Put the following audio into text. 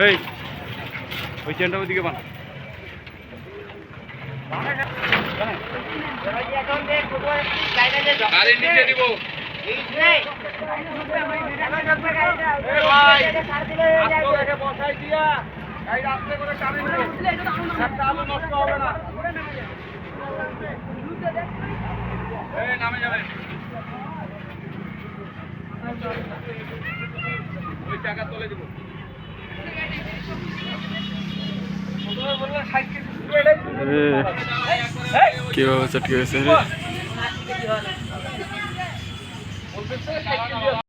এই ওই চেনটা ওইদিকে বানা গাড়ির নিচে দিব বসাই দিয়া গাড়ি রাস্তা করে টানে একটা আলু নষ্ট হবে না। নামে যাবে ওই টাকা তুলে দিব কিভাবে চটকে গেছে